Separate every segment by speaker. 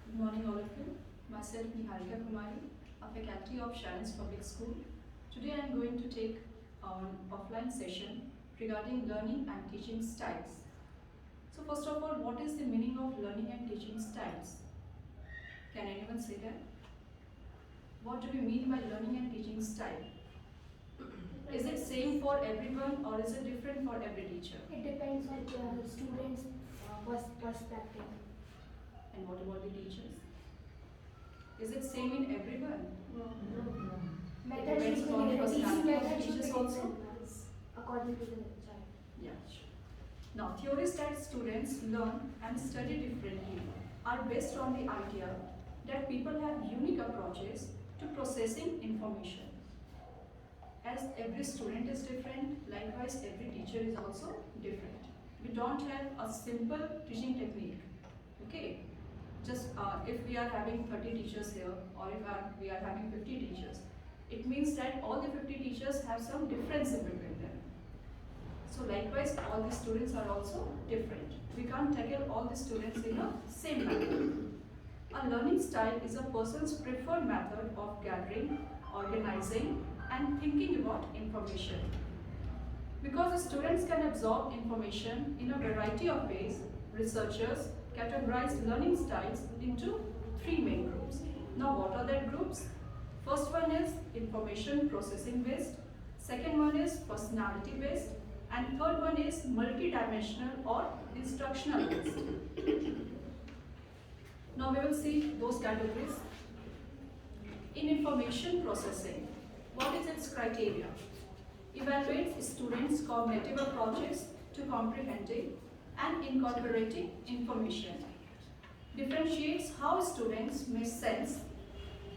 Speaker 1: Good morning, all of you. Myself, Niharika Kumari, a faculty of Sharon's Public School. Today I am going to take an offline session regarding learning and teaching styles. So first of all, what is the meaning of learning and teaching styles? Can anyone say that? What do we mean by learning and teaching style? Is it same for everyone or is it different for every teacher?
Speaker 2: It depends on the student's perspective.
Speaker 1: And what about the teachers? Is it same in everyone?
Speaker 2: No.
Speaker 1: Depends
Speaker 2: Method
Speaker 1: on
Speaker 2: should be
Speaker 1: personality
Speaker 2: teaching
Speaker 1: of
Speaker 2: method should
Speaker 1: teachers
Speaker 2: be
Speaker 1: also?
Speaker 2: different according to the child.
Speaker 1: Yeah, sure. Now, theories that students learn and study differently are based on the idea that people have unique approaches to processing information. As every student is different, likewise every teacher is also different. We don't have a simple teaching technique. Okay? Just if we are having 30 teachers here or if we are having 50 teachers, it means that all the 50 teachers have some difference in between them. So likewise, all the students are also different. We can't tackle all the students in a same manner. A learning style is a person's preferred method of gathering, organizing, and thinking about information. Because the students can absorb information in a variety of ways, researchers categorize learning styles into three main groups. Now, what are their groups? First one is information processing based, second one is personality based, and third one is multidimensional or instructional based. Now we will see those categories. In information processing, what is its criteria? Evaluates students' cognitive approaches to comprehending and incorporating information. Differentiates how students may sense,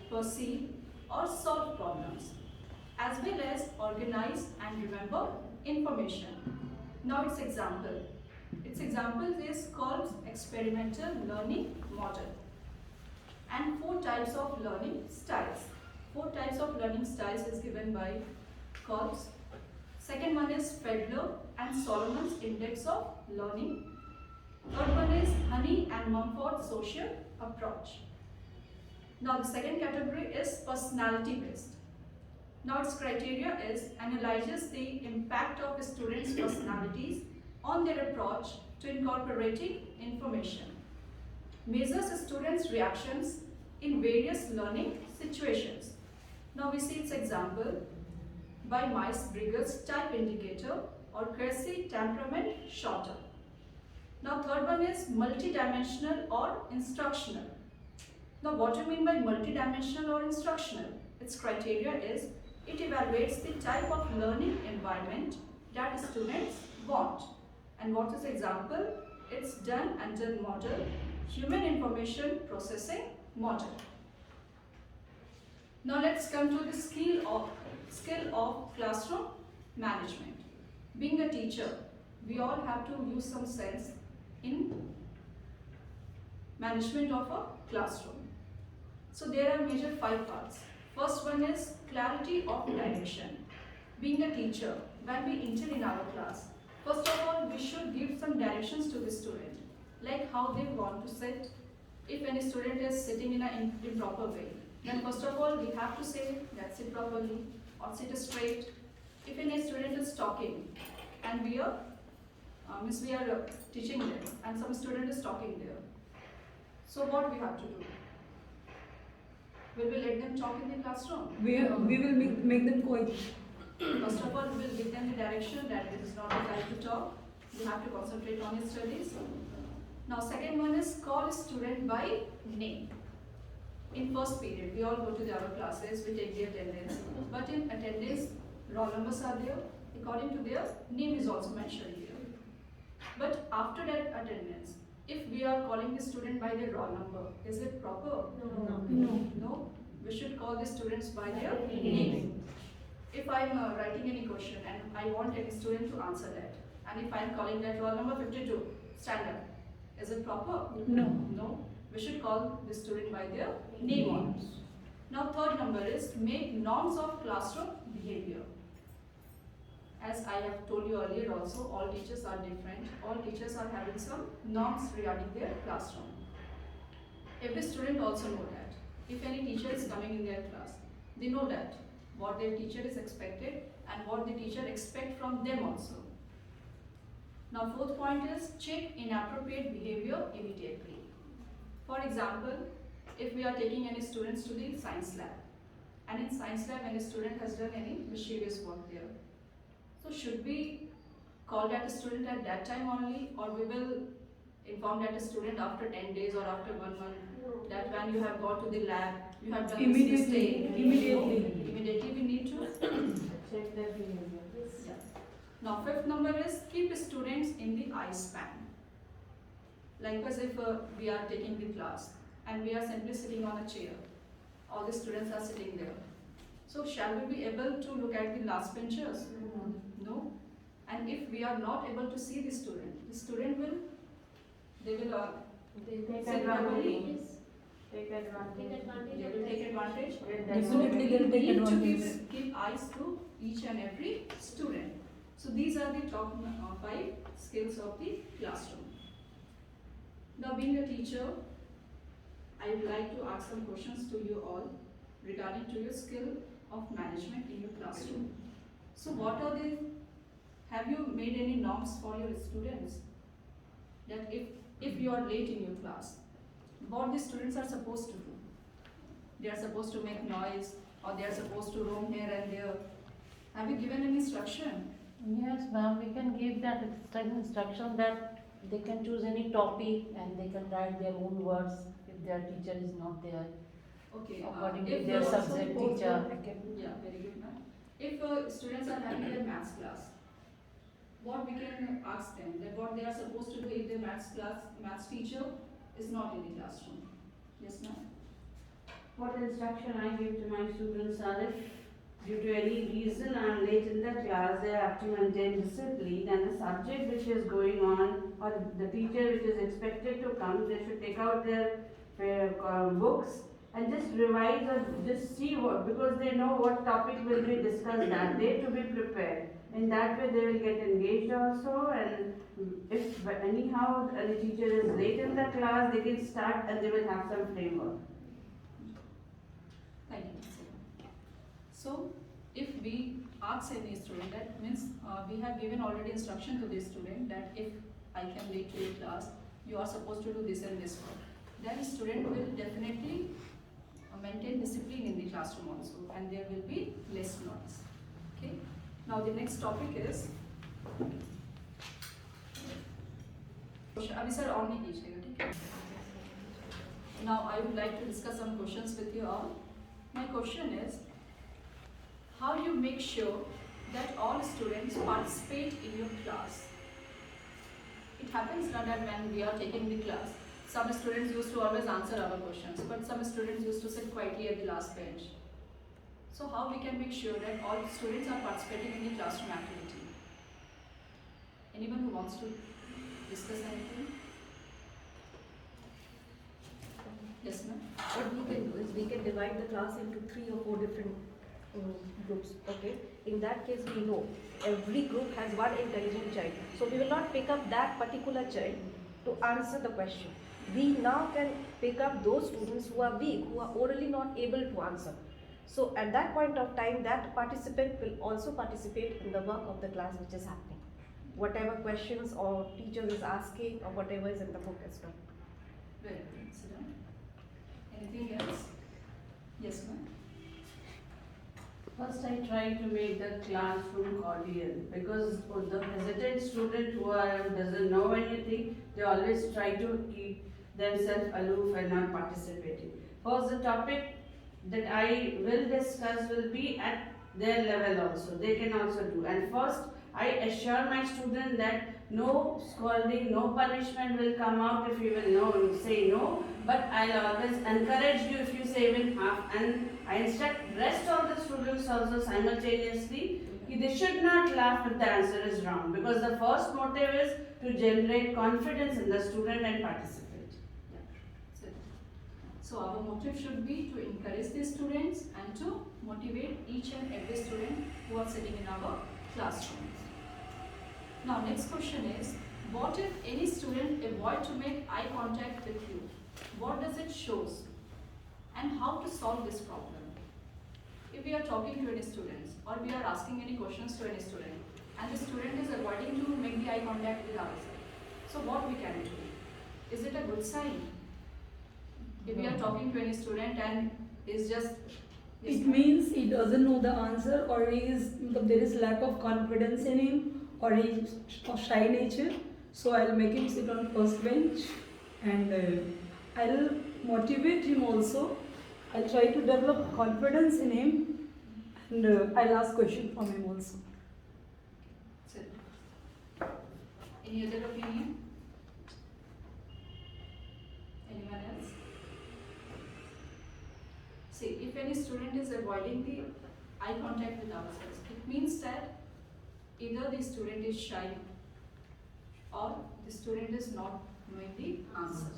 Speaker 1: perceive, or solve problems, as well as organize and remember information. Now its example. Its example is called experimental learning model. And 4 types of learning styles. 4 types of learning styles is given by Kolb's. Second one is Fedler and Solomon's Index of Learning. Third one is Honey and Mumford Social Approach. Now the second category is personality based. Now its criteria is analyzes the impact of students' personalities on their approach to incorporating information. Measures students' reactions in various learning situations. Now we see its example by Myers-Briggs type indicator or Cressy temperament shorter. Now third one is multidimensional or instructional. Now what do you mean by multidimensional or instructional? Its criteria is it evaluates the type of learning environment that students want. And what is example? It's done under model, human information processing model. Now let's come to the skill of classroom management. Being a teacher, we all have to use some sense in management of a classroom. So there are major 5 parts. First one is clarity of direction. Being a teacher, when we enter in our class, first of all, we should give some directions to the student, like how they want to sit. If any student is sitting in an improper way, then first of all, we have to say that sit properly or sit straight. If any student is talking and we are teaching them and some student is talking there, so what we have to do? Will we let them talk in the classroom?
Speaker 3: We will make them quiet.
Speaker 1: First of all, we will give them the direction that this is not the time to talk. You have to concentrate on your studies. Now, second one is call student by name. In first period, we all go to our classes, we take the attendance. But in attendance, roll numbers are there. According to their name is also mentioned here. But after that attendance, if we are calling the student by their roll number, is it proper? No. We should call the students by their name. If I am writing any question and I want any student to answer that, and if I am calling that roll number 52, stand up, is it proper? No. We should call the student by their name only. Now third number is make norms of classroom behavior. As I have told you earlier also, all teachers are different. All teachers are having some norms regarding their classroom. Every student also know that. If any teacher is coming in their class, they know that what their teacher is expected and what the teacher expect from them also. Now fourth point is check inappropriate behavior immediately. For example, if we are taking any students to the science lab, and in science lab any student has done any mischievous work there, so should we call that student at that time only, or we will inform that student after 10 days or after 1 month that when you have got to the lab, you have done this
Speaker 3: Immediately,
Speaker 1: mistake.
Speaker 3: immediately.
Speaker 1: Immediately we need to
Speaker 4: Check their behavior.
Speaker 1: yeah. Now fifth number is keep students in the eye span. Likewise, if we are taking the class and we are simply sitting on a chair, all the students are sitting there. So shall we be able to look at the last benchers? No. And if we are not able to see the student will, they will
Speaker 4: Take
Speaker 1: sit
Speaker 4: advantage.
Speaker 1: normally.
Speaker 4: Take advantage.
Speaker 1: They will take advantage.
Speaker 3: Definitely they will take
Speaker 1: We need
Speaker 3: advantage.
Speaker 1: to keep eyes to each and every student. So these are the top 5 skills of the classroom. Now being a teacher, I would like to ask some questions to you all regarding to your skill of management in your classroom. So what are the, have you made any norms for your students? That if you are late in your class, what the students are supposed to do? They are supposed to make noise or they are supposed to roam here and there. Have you given any instruction?
Speaker 4: Yes, ma'am, we can give that instruction that they can choose any topic and they can write their own words if their teacher is not there,
Speaker 1: Okay.
Speaker 4: according to
Speaker 1: if
Speaker 4: their
Speaker 1: you also
Speaker 4: subject
Speaker 1: post
Speaker 4: teacher.
Speaker 1: Yeah, very good, ma'am. If students are having their maths class, what we can ask them that what they are supposed to do if their maths teacher is not in the classroom? Yes, ma'am.
Speaker 5: What instruction I give to my students are if due to any reason I am late in the class, they have to maintain discipline and the subject which is going on or the teacher which is expected to come, they should take out their books and just revise or just see what, because they know what topic will be discussed that day to be prepared. In that way they will get engaged also, and if anyhow the teacher is late in the class, they can start and they will have some framework.
Speaker 1: Thank you, Ms. So, if we ask any student, that means we have given already instruction to this student that if I can late to your class, you are supposed to do this and this work. Then student will definitely maintain discipline in the classroom also, and there will be less noise. Okay. Now the next topic is. अभी sir और नहीं कीजिएगा, ठीक है? Now I would like to discuss some questions with you all. My question is, how you make sure that all students participate in your class? It happens now that when we are taking the class, some students used to always answer our questions, but some students used to sit quietly at the last bench. So how we can make sure that all students are participating in the classroom activity? Anyone who wants to discuss anything? Yes, ma'am.
Speaker 6: What we can do is we can divide the class into 3 or 4 different groups. Okay. In that case, we know every group has one intelligent child. So we will not pick up that particular child to answer the question. We now can pick up those students who are weak, who are orally not able to answer. So at that point of time, that participant will also participate in the work of the class which is happening. Whatever questions or teacher is asking or whatever is in the book as well.
Speaker 1: Very good. Sit down. Anything else? Yes, ma'am.
Speaker 5: First, I try to make the classroom cordial because for the hesitant student who doesn't know anything, they always try to keep themselves aloof and not participating. First, the topic that I will discuss will be at their level also. They can also do. And first, I assure my student that no scolding, no punishment will come out if you will say no. But I'll always encourage you if you say even half, and I instruct rest of the students also simultaneously. They should not laugh if the answer is wrong, because the first motive is to generate confidence in the student and participate.
Speaker 1: So our motive should be to encourage the students and to motivate each and every student who are sitting in our classrooms. Now next question is, what if any student avoid to make eye contact with you? what does it shows, and how to solve this problem. If we are talking to any students or we are asking any questions to any student and the student is avoiding to make the eye contact with us, so what we can do? Is it a good sign? If we are talking to any student and is just
Speaker 3: It means he doesn't know the answer, or there is lack of confidence in him, or he is of shy nature. So I'll make him sit on first bench, and I'll motivate him also. I'll try to develop confidence in him, and I'll ask question from him also.
Speaker 1: Any other opinion? Anyone else? See, if any student is avoiding the eye contact with ourselves, it means that either the student is shy or the student is not knowing the answer.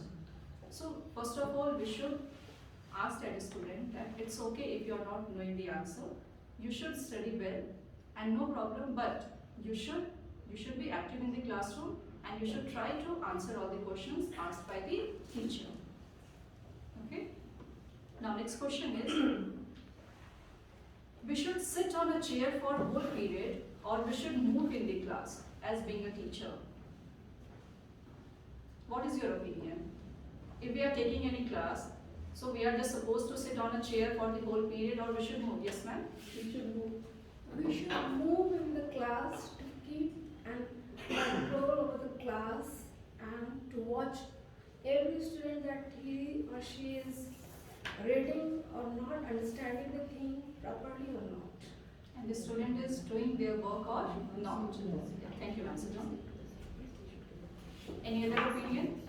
Speaker 1: So, first of all, we should ask that student that it's okay if you are not knowing the answer. You should study well and no problem, but you should be active in the classroom and you should try to answer all the questions asked by the teacher. Okay? Now next question is, we should sit on a chair for whole period or we should move in the class as being a teacher. What is your opinion? If we are taking any class, so we are just supposed to sit on a chair for the whole period or we should move? Yes ma'am?
Speaker 2: We should move. We should move in the class to keep and control over the class and to watch every student that he or she is reading or not, understanding the thing properly or not.
Speaker 1: And the student is doing their work or not? Thank you, Answer. Any other opinion?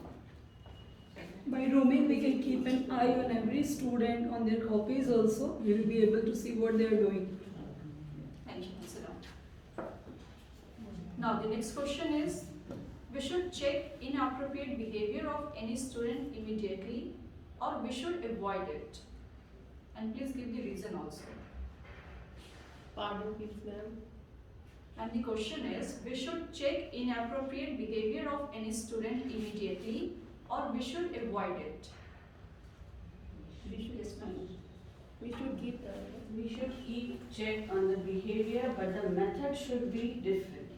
Speaker 3: By roaming, we can keep an eye on every student on their copies also. We will be able to see what they are doing.
Speaker 1: Thank you, Answer. Now the next question is, we should check inappropriate behavior of any student immediately or we should avoid it. And please give the reason also.
Speaker 6: Pardon, please, ma'am.
Speaker 1: And the question is, we should check inappropriate behavior of any student immediately or we should avoid it. Yes, ma'am.
Speaker 5: We should keep check on the behavior, but the method should be different.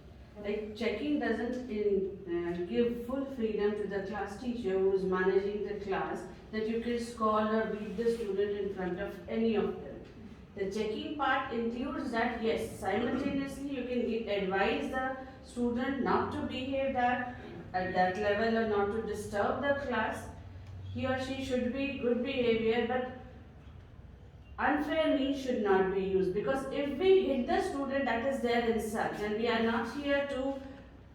Speaker 5: Like checking doesn't give full freedom to the class teacher who is managing the class that you can scold or beat the student in front of any of them. The checking part includes that yes, simultaneously you can advise the student not to behave at that level or not to disturb the class. He or she should be good behavior, but unfair means should not be used, because if we hit the student, that is their insult, and we are not here to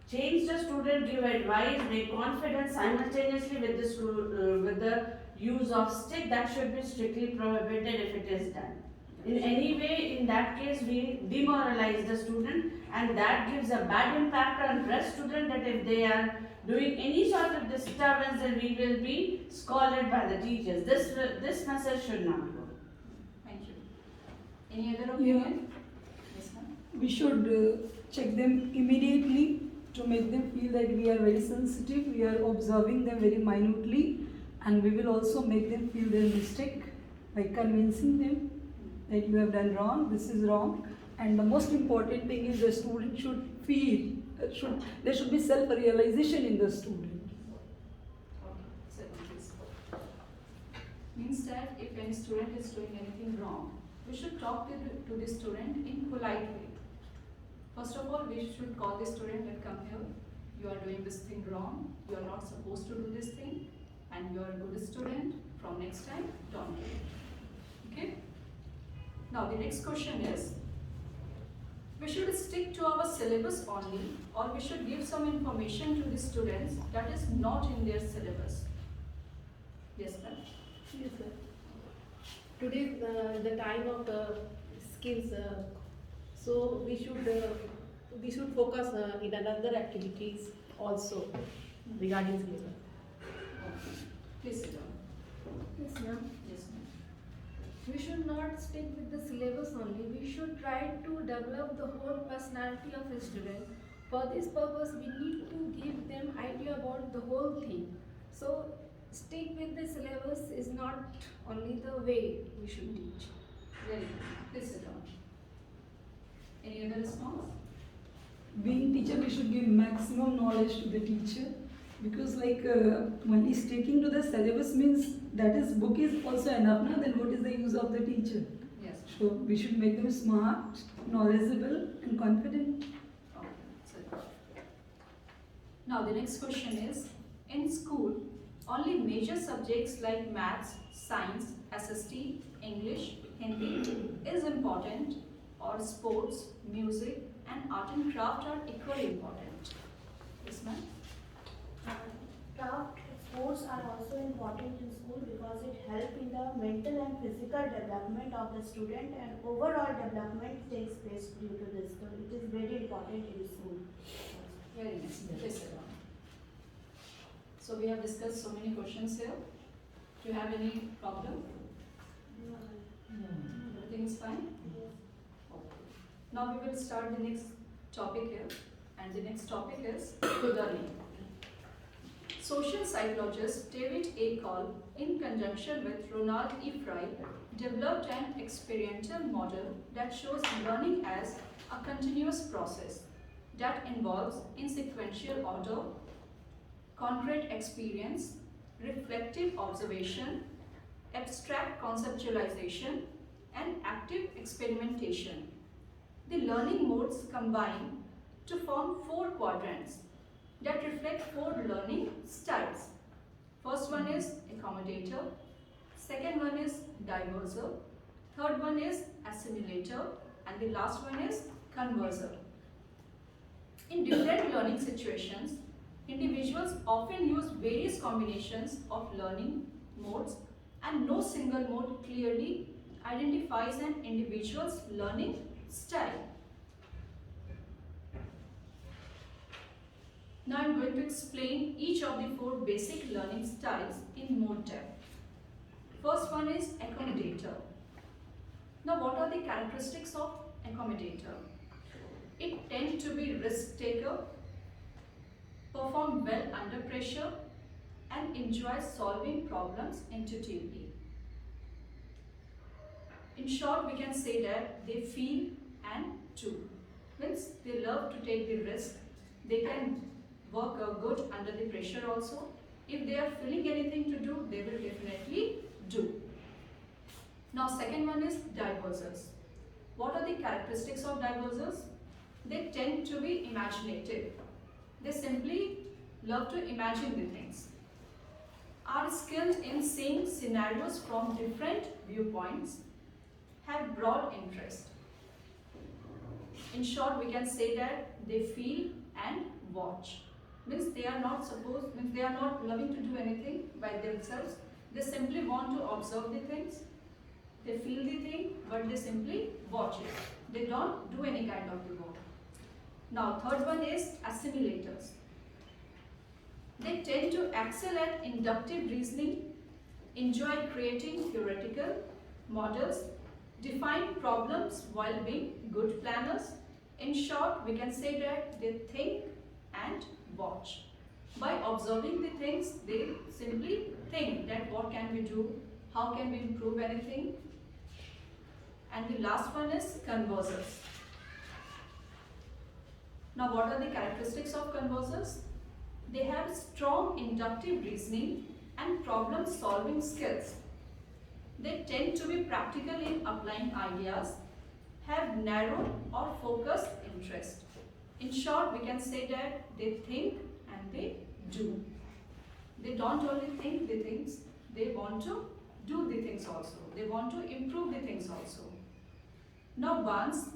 Speaker 5: change the student, give advice, make confidence simultaneously with the use of stick. That should be strictly prohibited if it is done. In any way, in that case, we demoralize the student, and that gives a bad impact on rest student, that if they are doing any sort of disturbance, then we will be scolded by the teachers. This message should not go.
Speaker 1: Thank you. Any other opinion? Yes, ma'am.
Speaker 3: We should check them immediately to make them feel that we are very sensitive, we are observing them very minutely, and we will also make them feel their mistake by convincing them that you have done wrong, this is wrong. And the most important thing is the student should feel, there should be self-realization in the student.
Speaker 1: Okay, second please. Means that if any student is doing anything wrong, we should talk to the student in polite way. First of all, we should call the student and come here. You are doing this thing wrong. You are not supposed to do this thing, and you are a good student. From next time, don't do it. Okay? Now the next question is, we should stick to our syllabus only or we should give some information to the students that is not in their syllabus. Yes, ma'am.
Speaker 6: Yes, sir. Today is the time of the skills, so we should focus in another activities also regarding skills.
Speaker 1: Please sit down.
Speaker 2: Yes, ma'am.
Speaker 1: Yes, ma'am.
Speaker 2: We should not stick with the syllabus only. We should try to develop the whole personality of a student. For this purpose, we need to give them idea about the whole thing. So, stick with the syllabus is not only the way we should teach.
Speaker 1: Very good. Please sit down. Any other response?
Speaker 3: Being teacher, we should give maximum knowledge to the teacher, because only sticking to the syllabus means that is book is also enough. Now then what is the use of the teacher?
Speaker 1: Yes.
Speaker 3: So we should make them smart, knowledgeable and confident.
Speaker 1: Okay. So, now the next question is, in school, only major subjects like maths, science, SST, English, Hindi is important, or sports, music and art and craft are equally important? Yes, ma'am?
Speaker 7: Craft sports are also important in school because it helps in the mental and physical development of the student, and overall development takes place due to this. So it is very important in school.
Speaker 1: Very nice. Please sit down. So we have discussed so many questions here. Do you have any problem? Everything is fine? Now we will start the next topic here, and the next topic is learning. Social psychologist David A. Cole, in conjunction with Ronald E. Fry, developed an experiential model that shows learning as a continuous process that involves in sequential order, concrete experience, reflective observation, abstract conceptualization, and active experimentation. The learning modes combine to form 4 quadrants that reflect 4 learning styles. First one is accommodator, second one is diverser, third one is assimilator, and the last one is converser. In different learning situations, individuals often use various combinations of learning modes, and no single mode clearly identifies an individual's learning style. Now I am going to explain each of the 4 basic learning styles in more depth. First one is accommodator. Now what are the characteristics of accommodator? It tends to be risk taker, perform well under pressure, and enjoys solving problems intuitively. In short, we can say that they feel and do. Means they love to take the risk. They can work good under the pressure also. If they are feeling anything to do, they will definitely do. Now second one is diversers. What are the characteristics of diversers? They tend to be imaginative. They simply love to imagine the things. Are skilled in seeing scenarios from different viewpoints. Have broad interest. In short, we can say that they feel and watch. Means they are not loving to do anything by themselves. They simply want to observe the things. They feel the thing, but they simply watch it. They don't do any kind of the work. Now, third one is assimilators. They tend to excel at inductive reasoning, enjoy creating theoretical models, define problems while being good planners. In short, we can say that they think and watch. By observing the things, they simply think that what can we do, how can we improve anything. And the last one is conversers. Now what are the characteristics of conversers? They have strong inductive reasoning and problem solving skills. They tend to be practical in applying ideas, have narrow or focused interest. In short, we can say that they think and they do. They don't only think the things, they want to do the things also. They want to improve the things also. Now Barnes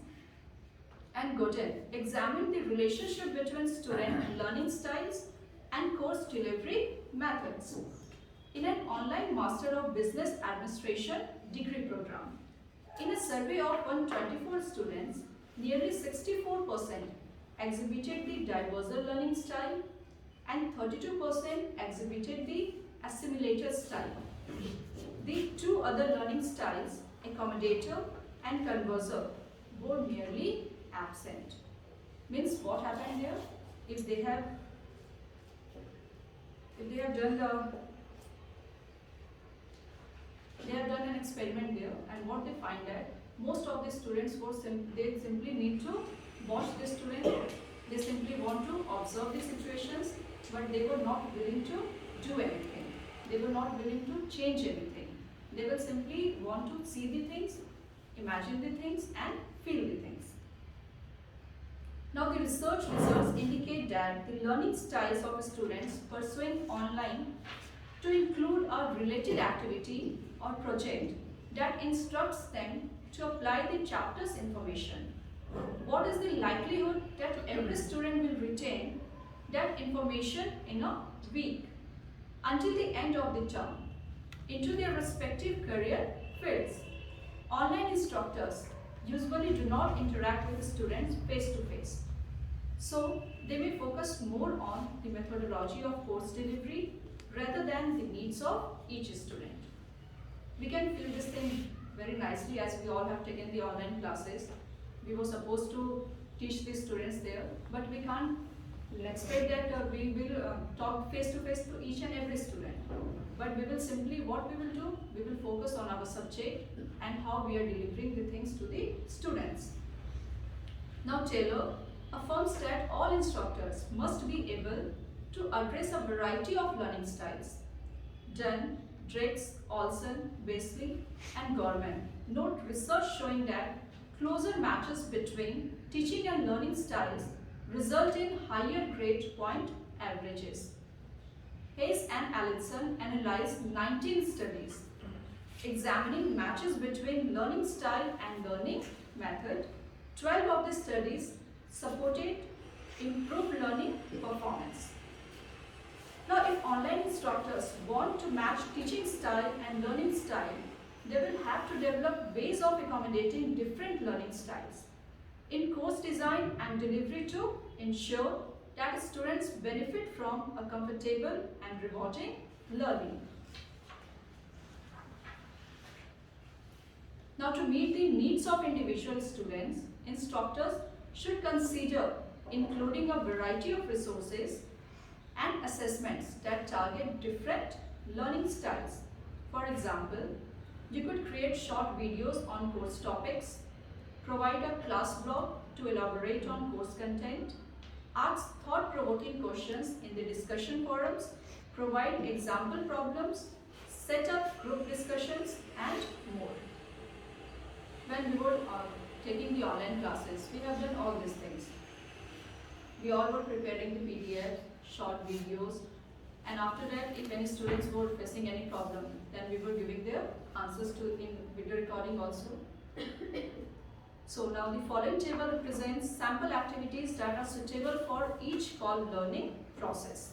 Speaker 1: and Godin examined the relationship between student learning styles and course delivery methods in an online Master of Business Administration degree program. In a survey of 124 students, nearly 64% exhibited the diverser learning style and 32% exhibited the assimilator style. The 2 other learning styles, accommodator and converser, were nearly absent. Means what happened here? If they have done the done an experiment there, and what they find that most of the students they simply need to watch the student. They simply want to observe the situations, but they were not willing to do anything. They were not willing to change anything. They will simply want to see the things, imagine the things, and feel the things. Now the research results indicate that the learning styles of students pursuing online to include a related activity or project that instructs them to apply the chapter's information. What is the likelihood that every student will retain that information in a week until the end of the term into their respective career fields? Online instructors usually do not interact with students face to face. So they may focus more on the methodology of course delivery rather than the needs of each student. We can feel this thing very nicely as we all have taken the online classes. We were supposed to teach the students there, but we can't expect that we will talk face to face to each and every student. But we will simply, what we will do, we will focus on our subject and how we are delivering the things to the students. Now Taylor affirms that all instructors must be able to address a variety of learning styles. Dunn, Drakes, Olson, Basely, and Gorman note research showing that closer matches between teaching and learning styles result in higher grade point averages. Hayes and Allison analyzed 19 studies examining matches between learning style and learning method. 12 of the studies supported improved learning performance. Now, if online instructors want to match teaching style and learning style, they will have to develop ways of accommodating different learning styles in course design and delivery to ensure that students benefit from a comfortable and rewarding learning. Now, to meet the needs of individual students, instructors should consider including a variety of resources and assessments that target different learning styles. For example, you could create short videos on course topics, provide a class blog to elaborate on course content, ask thought-provoking questions in the discussion forums, provide example problems, set up group discussions, and more. When we were taking the online classes, we have done all these things. We all were preparing the PDF, short videos, and after that, if any students were facing any problem, then we were giving their answers to in video recording also. So now the following table represents sample activities that are suitable for each called learning process.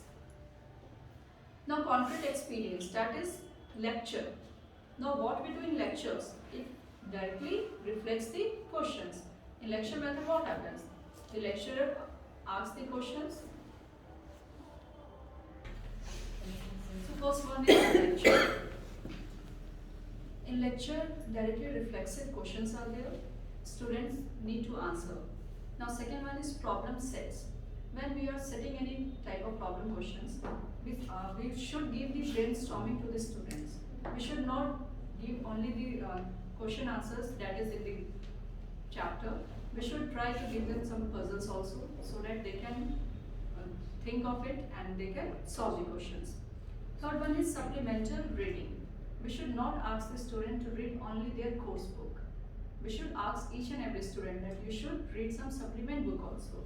Speaker 1: Now concrete experience, that is lecture. Now what we do in lectures, it directly reflects the questions. In lecture method, what happens? The lecturer asks the questions. So first one is lecture. In lecture, directly reflexive questions are there. Students need to answer. Now second one is problem sets. When we are setting any type of problem questions, we should give the brainstorming to the students. We should not give only the question answers that is in the chapter. We should try to give them some puzzles also so that they can think of it and they can solve the questions. Third one is supplemental reading. We should not ask the student to read only their course book. We should ask each and every student that you should read some supplement book also.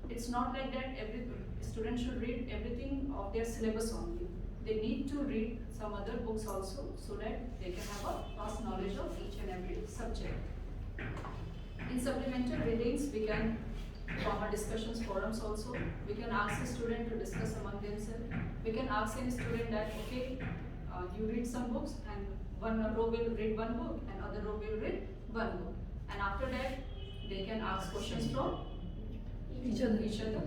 Speaker 1: It's not like that every student should read everything of their syllabus only. They need to read some other books also so that they can have a vast knowledge of each and every subject. In supplemental readings, we can form a discussions forums also. We can ask the student to discuss among themselves. We can ask any student that, okay, you read some books and one row will read one book and other row will read one book. And after that, they can ask questions from each other.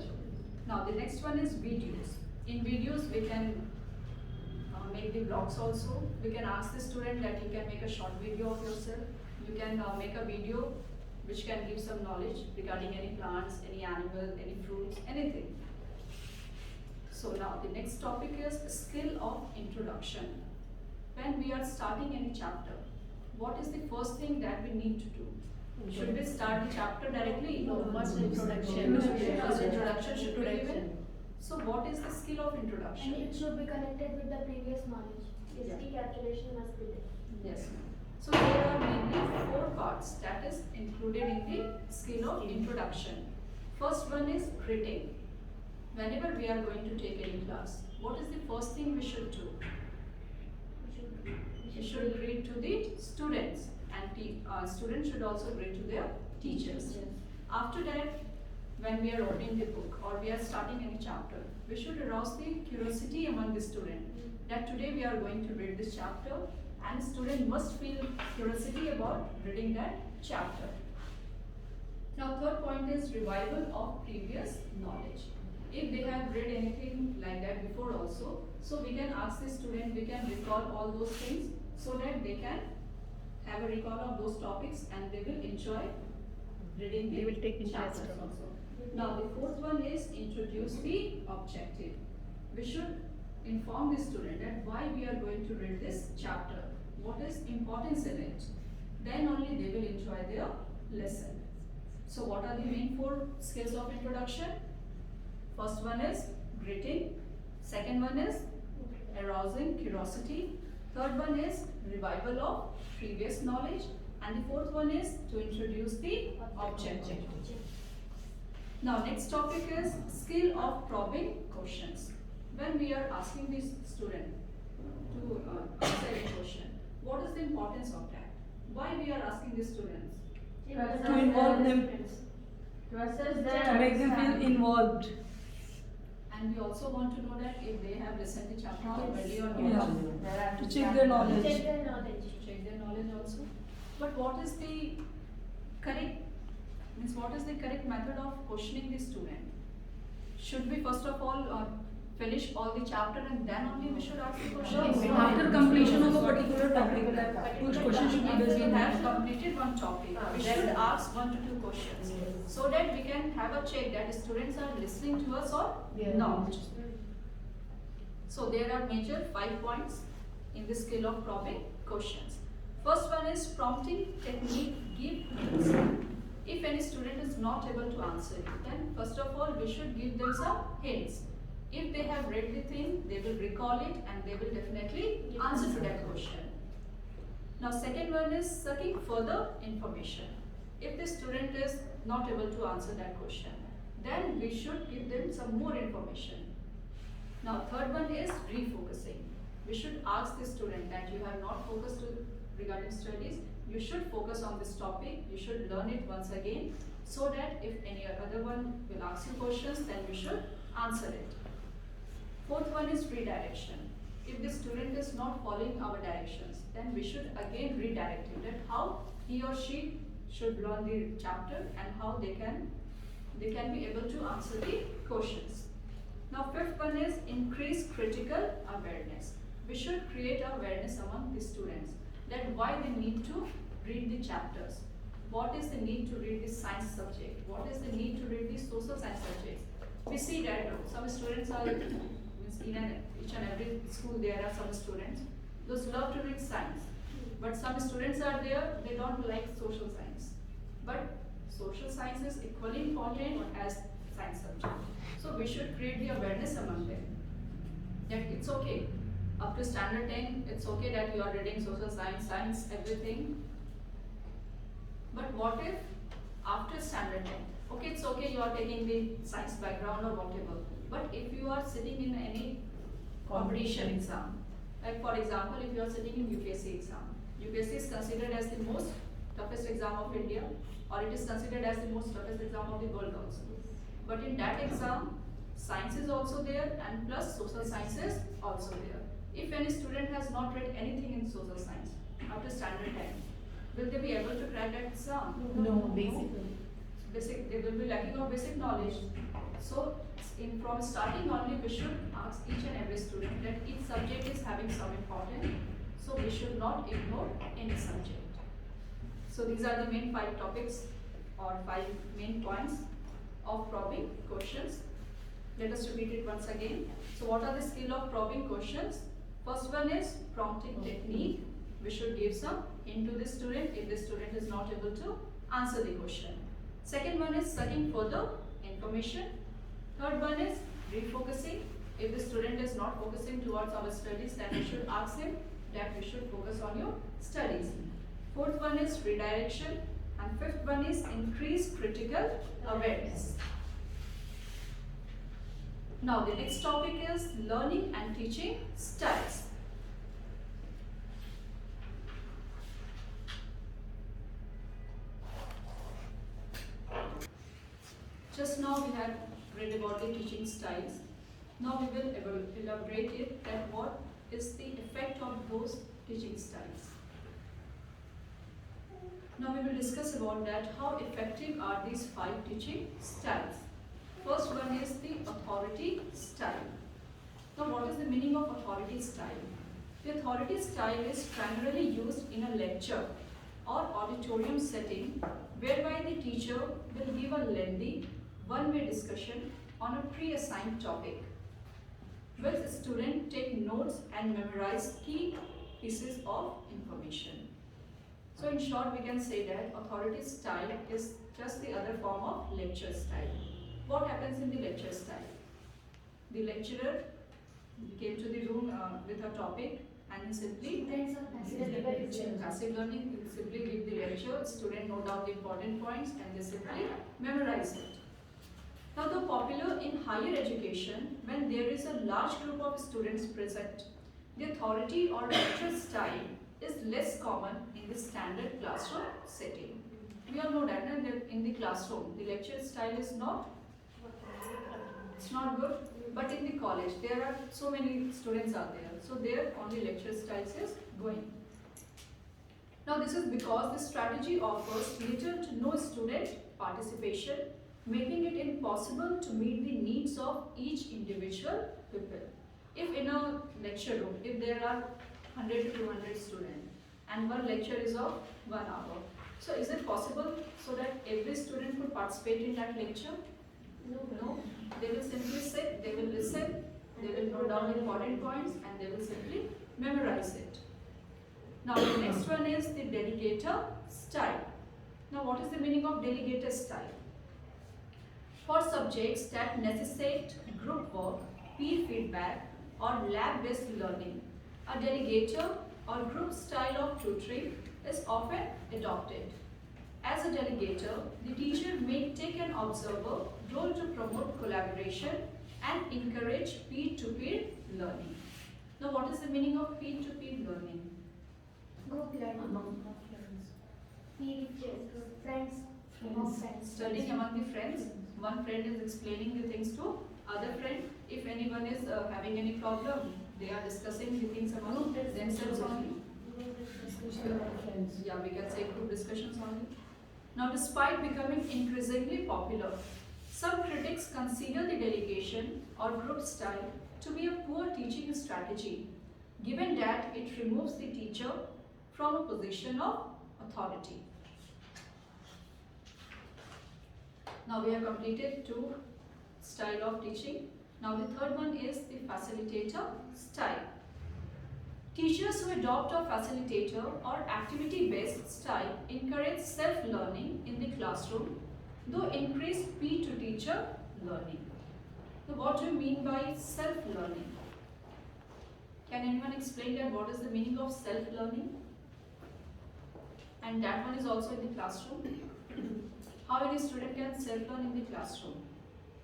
Speaker 1: Now the next one is videos. In videos, we can make the blogs also. We can ask the student that you can make a short video of yourself. You can make a video which can give some knowledge regarding any plants, any animal, any fruits, anything. So now the next topic is skill of introduction. When we are starting any chapter, what is the first thing that we need to do? Should we start the chapter directly?
Speaker 4: No, first introduction.
Speaker 1: First introduction should be given. So what is the skill of
Speaker 8: And
Speaker 1: introduction?
Speaker 8: it should be connected with the previous knowledge.
Speaker 1: Yeah.
Speaker 8: History calculation must be there.
Speaker 1: Yes, ma'am. So there are mainly 4 parts that is included in the skill of introduction. First one is greeting. Whenever we are going to take any class, what is the first thing we should do? We should greet to the students, and students should also greet to their teachers. After that, when we are opening the book or we are starting any chapter, we should arouse the curiosity among the student that today we are going to read this chapter, and student must feel curiosity about reading that chapter. Now third point is revival of previous knowledge. If they have read anything like that before also, so we can ask the student, we can recall all those things so that they can have a recall of those topics and they will enjoy reading the
Speaker 6: They will take interest
Speaker 1: chapters
Speaker 6: from
Speaker 1: also. Now the fourth one is introduce the objective. We should inform the student that why we are going to read this chapter, what is importance in it. Then only they will enjoy their lesson. So what are the main 4 skills of introduction? First one is greeting, second one is arousing curiosity, third one is revival of previous knowledge, and the fourth one is to introduce the objective. Now next topic is skill of probing questions. When we are asking the student to answer a question, what is the importance of that? Why we are asking the students?
Speaker 3: To involve them,
Speaker 5: To assess
Speaker 3: to
Speaker 5: their
Speaker 3: make them feel
Speaker 5: understanding.
Speaker 3: involved.
Speaker 1: And we also want to know that if they have listened the chapter already or
Speaker 3: Yeah.
Speaker 1: not.
Speaker 3: To check their knowledge.
Speaker 8: Check their knowledge.
Speaker 1: To check their knowledge also. But what is the correct, means what is the correct method of questioning the student? Should we first of all finish all the chapter and then only we should ask the questions?
Speaker 3: No, after completion of a particular topic, which question should be
Speaker 1: If
Speaker 3: based
Speaker 1: we
Speaker 3: on
Speaker 1: have
Speaker 3: that?
Speaker 1: completed one topic, we
Speaker 6: then-
Speaker 1: should ask 1 to 2 questions. So that we can have a check that students are listening to us or not. So there are major 5 points in the skill of probing questions. First one is prompting technique, give hints. If any student is not able to answer it, then first of all we should give them some hints. If they have read the thing, they will recall it and they will definitely answer to that question. Now second one is seeking further information. If the student is not able to answer that question, then we should give them some more information. Now third one is refocusing. We should ask the student that you have not focused regarding studies, you should focus on this topic, you should learn it once again, so that if any other one will ask you questions, then you should answer it. Fourth one is redirection. If the student is not following our directions, then we should again redirect him that how he or she should learn the chapter and how they can be able to answer the questions. Now fifth one is increase critical awareness. We should create awareness among the students that why they need to read the chapters. What is the need to read the science subject? What is the need to read the social science subjects? We see that some students are, means in each and every school there are some students, those love to read science. But some students are there, they don't like social science. But social science is equally important as science subject. So we should create the awareness among them that it's okay. Up to standard 10, it's okay that you are reading social science, everything. But what if after standard 10? Okay, it's okay you are taking the science background or whatever. But if you are sitting in any competition exam, like for example, if you are sitting in UPSC exam, UPSC is considered as the most toughest exam of India, or it is considered as the most toughest exam of the world also. But in that exam, science is also there and plus social science is also there. If any student has not read anything in social science after standard 10, will they be able to crack that exam?
Speaker 4: No, basically.
Speaker 1: They will be lacking of basic knowledge. So from starting only we should ask each and every student that each subject is having some importance. So we should not ignore any subject. So these are the main 5 topics or 5 main points of probing questions. Let us repeat it once again. So what are the skill of probing questions? First one is prompting technique. we should give some hint to the student if the student is not able to answer the question. Second one is searching for the information. Third one is refocusing. If the student is not focusing towards our studies, then we should ask him that we should focus on your studies. Fourth one is redirection, and fifth one is increased critical awareness. Now the next topic is learning and teaching styles. Just now we have read about the teaching styles. Now we will elaborate it that what is the effect of those teaching styles. Now we will discuss about that how effective are these 5 teaching styles. First one is the authority style. Now what is the meaning of authority style? The authority style is primarily used in a lecture or auditorium setting whereby the teacher will give a lengthy one-way discussion on a pre-assigned topic, where the student take notes and memorize key pieces of information. So in short, we can say that authority style is just the other form of lecture style. What happens in the lecture style? The lecturer came to the room with a topic and he simply passive learning, he simply give the lecture, student note down the important points and they simply memorize it. Now, though popular in higher education, when there is a large group of students present, the authority or lecture style is less common in the standard classroom setting. We all know that in the classroom, the lecture style is not good, but in the college, there are so many students out there, so there only lecture styles is going. Now, this is because the strategy offers little to no student participation, making it impossible to meet the needs of each individual pupil. If in a lecture room, if there are 100 to 200 students and one lecture is of 1 hour, so is it possible so that every student could participate in that lecture? No. They will simply sit, they will listen, they will note down important points and they will simply memorize it. Now the next one is the delegator style. Now what is the meaning of delegator style? For subjects that necessitate group work, peer feedback or lab-based learning, a delegator or group style of tutoring is often adopted. As a delegator, the teacher may take an observer role to promote collaboration and encourage peer-to-peer learning. Now what is the meaning of peer-to-peer learning?
Speaker 8: Group learning. Peer friends. Among friends.
Speaker 1: Studying among the friends. One friend is explaining the things to other friend. If anyone is having any problem, they are discussing the things among themselves only. Yeah, we can say group discussions only. Now, despite becoming increasingly popular, some critics consider the delegation or group style to be a poor teaching strategy, given that it removes the teacher from a position of authority. Now we have completed 2 style of teaching. Now the third one is the facilitator style. Teachers who adopt a facilitator or activity-based style encourage self-learning in the classroom, though increase P2-teacher learning. So what do you mean by self-learning? Can anyone explain that what is the meaning of self-learning? And that one is also in the classroom. How any student can self-learn in the classroom?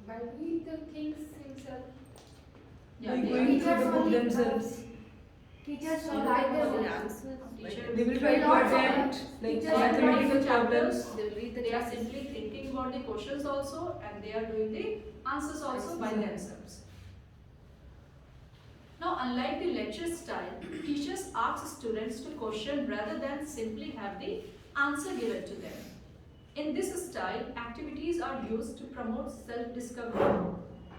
Speaker 2: By doing the things himself.
Speaker 3: By
Speaker 1: they
Speaker 3: going
Speaker 1: are-
Speaker 3: through the book themselves.
Speaker 8: Teachers
Speaker 1: So
Speaker 8: will guide
Speaker 1: the
Speaker 8: them.
Speaker 1: answers, teacher-
Speaker 3: They will try to attempt like
Speaker 8: Teachers will
Speaker 3: mathematical
Speaker 1: write the
Speaker 3: problems.
Speaker 1: chapters, they are simply thinking about the questions also and they are doing the answers also by themselves. Now, unlike the lecture style, teachers ask students to question rather than simply have the answer given to them. In this style, activities are used to promote self-discovery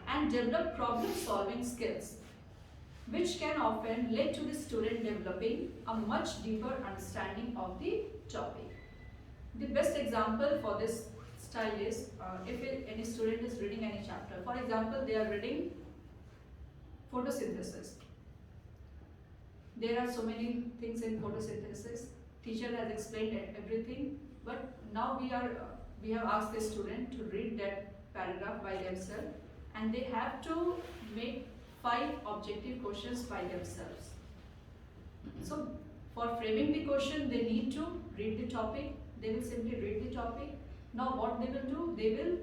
Speaker 1: and develop problem-solving skills, which can often lead to the student developing a much deeper understanding of the topic. The best example for this style is if any student is reading any chapter. For example, they are reading photosynthesis. There are so many things in photosynthesis. Teacher has explained everything, but now we have asked the student to read that paragraph by themselves, and they have to make 5 objective questions by themselves. So for framing the question, they need to read the topic. They will simply read the topic. Now what they will do? They will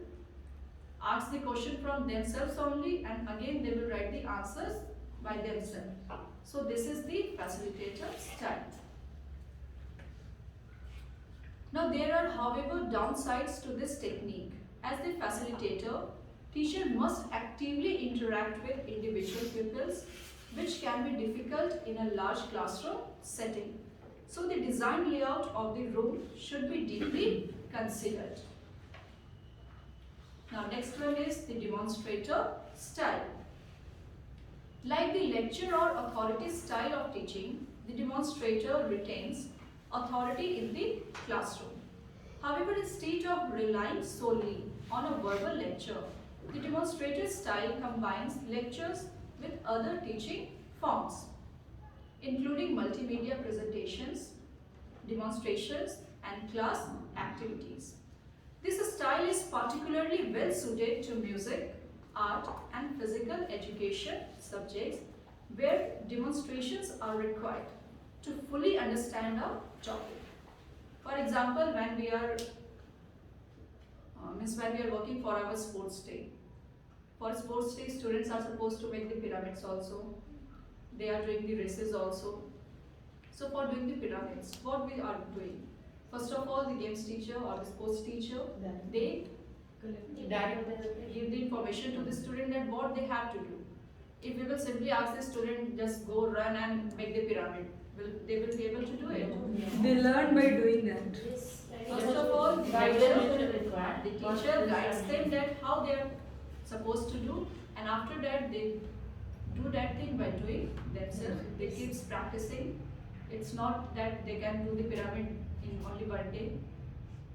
Speaker 1: ask the question from themselves only, and again they will write the answers by themselves. So this is the facilitator style. Now there are, however, downsides to this technique. As the facilitator, teacher must actively interact with individual pupils, which can be difficult in a large classroom setting. So the design layout of the room should be deeply considered. Now next one is the demonstrator style. Like the lecture or authority style of teaching, the demonstrator retains authority in the classroom. However, instead of relying solely on a verbal lecture, the demonstrator style combines lectures with other teaching forms, including multimedia presentations, demonstrations, and class activities. This style is particularly well suited to music, art, and physical education subjects where demonstrations are required to fully understand a topic. For example, when we are working for our sports day. For sports day, students are supposed to make the pyramids also. They are doing the races also. So for doing the pyramids, what we are doing? First of all, the games teacher or the sports teacher, they give the information to the student that what they have to do. If we will simply ask the student just go run and make the pyramid, they will be able to do it.
Speaker 3: They learn by doing that.
Speaker 1: First of all, the teacher guides them that how they are supposed to do, and after that they do that thing by doing themselves. They keep practicing. It's not that they can do the pyramid in only one day,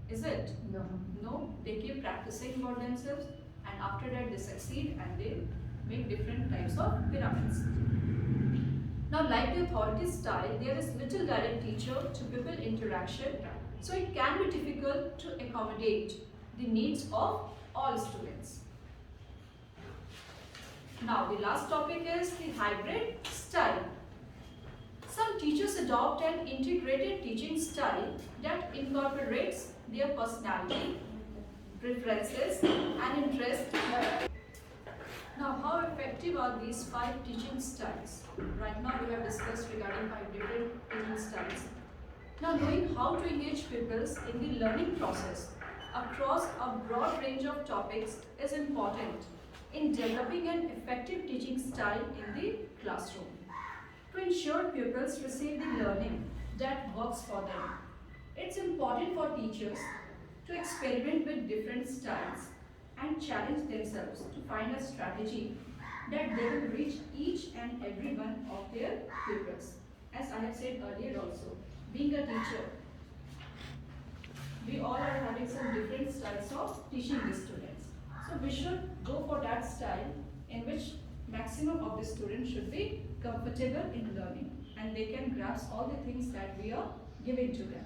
Speaker 1: is it?
Speaker 4: No.
Speaker 1: No, they keep practicing for themselves, and after that they succeed and they make different types of pyramids. Now, like the authority style, there is little direct teacher to pupil interaction, so it can be difficult to accommodate the needs of all students. Now, the last topic is the hybrid style. Some teachers adopt an integrated teaching style that incorporates their personality, preferences, and interests. Now, how effective are these 5 teaching styles? Right now, we have discussed regarding 5 different teaching styles. Now, knowing how to engage pupils in the learning process across a broad range of topics is important in developing an effective teaching style in the classroom. To ensure pupils receive the learning that works for them, it's important for teachers to experiment with different styles and challenge themselves to find a strategy that they will reach each and every one of their pupils. As I have said earlier also, being a teacher, we all are having some different styles of teaching the students. So we should go for that style in which maximum of the students should be comfortable in learning and they can grasp all the things that we are giving to them.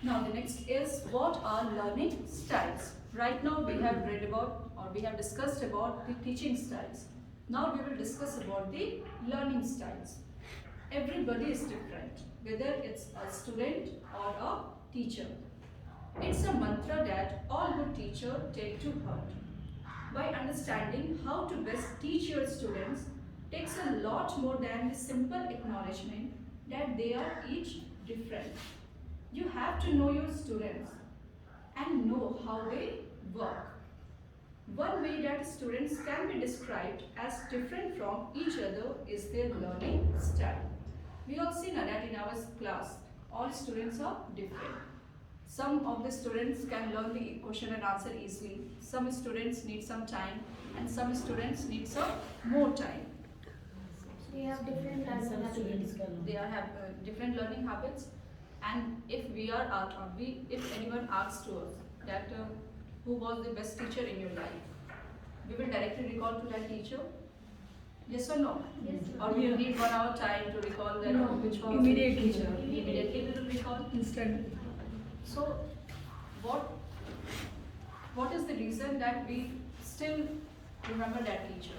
Speaker 1: Now the next is, what are learning styles? Right now we have read about or we have discussed about the teaching styles. Now we will discuss about the learning styles. Everybody is different, whether it's a student or a teacher. It's a mantra that all good teachers take to heart. By understanding how to best teach your students takes a lot more than the simple acknowledgement that they are each different. You have to know your students and know how they work. One way that students can be described as different from each other is their learning style. We all see that in our class, all students are different. Some of the students can learn the question and answer easily. Some students need some time and some students need some more time.
Speaker 8: We have different learning habits.
Speaker 1: They have different learning habits, and if if anyone asks to us that who was the best teacher in your life, we will directly recall to that teacher. Yes or no?
Speaker 8: Yes,
Speaker 1: Or we will need 1 hour time to recall that
Speaker 3: No,
Speaker 1: which was
Speaker 3: immediately.
Speaker 1: teacher. Immediately we will recall.
Speaker 3: Instant.
Speaker 1: So, what is the reason that we still remember that teacher?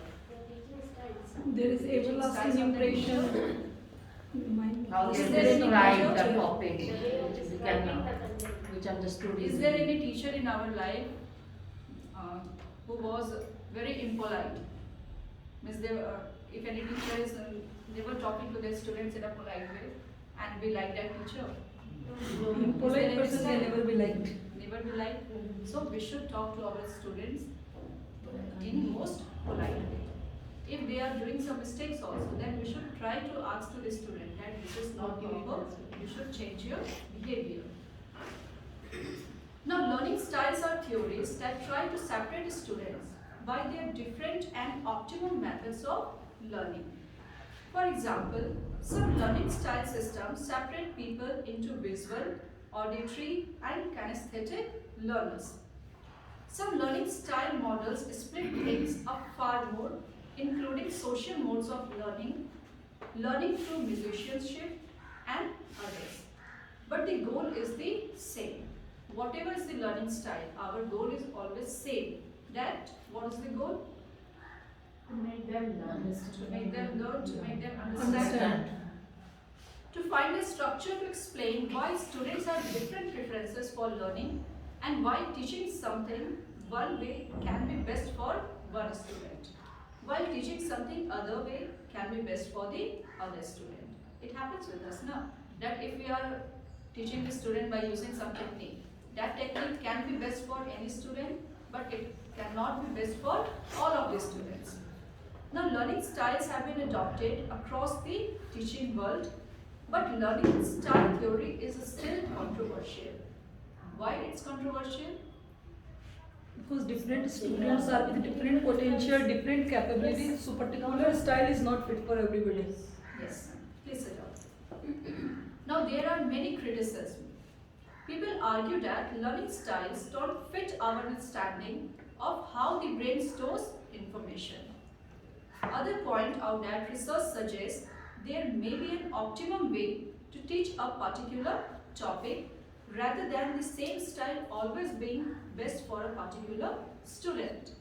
Speaker 3: There is everlasting
Speaker 1: Styles of the
Speaker 3: impression. Mind.
Speaker 4: How
Speaker 1: Is
Speaker 4: they
Speaker 1: there any
Speaker 4: describe
Speaker 1: teacher?
Speaker 4: the topic, we can, which understood
Speaker 1: Is there any teacher in our life who was very impolite? Means if any teacher is never talking to their students in a polite way, and we like that teacher.
Speaker 3: Polite person can never be liked.
Speaker 1: Never be like. So we should talk to our students in most polite way. If they are doing some mistakes also, then we should try to ask to the student that this is not proper. You should change your behavior. Now, learning styles are theories that try to separate students by their different and optimum methods of learning. For example, some learning style systems separate people into visual, auditory, and kinesthetic learners. Some learning style models split things up far more, including social modes of learning, learning through musicianship, and others. But the goal is the same. Whatever is the learning style, our goal is always same. That, what is the goal?
Speaker 4: to make them learn.
Speaker 1: To make them learn, to make them
Speaker 3: Understand.
Speaker 1: To find a structure to explain why students have different preferences for learning and why teaching something one way can be best for one student, while teaching something other way can be best for the other student. It happens with us now that if we are teaching the student by using some technique, that technique can be best for any student, but it cannot be best for all of the students. Now, learning styles have been adopted across the teaching world, but learning style theory is still controversial. Why it's controversial?
Speaker 3: Because different students are with different potential, different capabilities, so particular style is not fit for everybody.
Speaker 1: Yes, please sit down. Now, there are many criticisms. People argue that learning styles don't fit our understanding of how the brain stores information. Others point out that research suggests there may be an optimum way to teach a particular topic rather than the same style always being best for a particular student.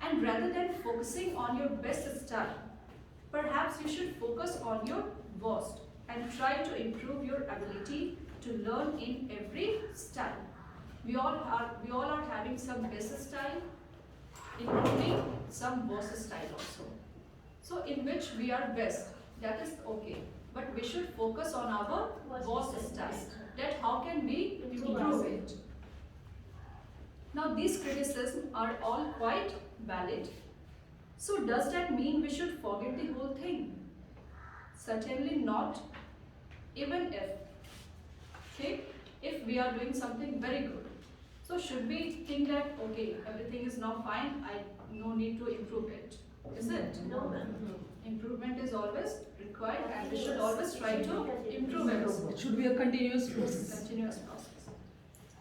Speaker 1: And rather than focusing on your best style, perhaps you should focus on your worst and try to improve your ability to learn in every style. We all are having some best style, including some worst style also. So in which we are best, that is okay. But we should focus on our worst style. That how can we improve it? Now these criticisms are all quite valid. So does that mean we should forget the whole thing? Certainly not. Even if we are doing something very good. So should we think that, okay, everything is now fine, I no need to improve it. Is it?
Speaker 8: No, ma'am.
Speaker 1: Improvement is always required and we should always try to improve it.
Speaker 3: It should be a continuous process.
Speaker 1: Continuous process.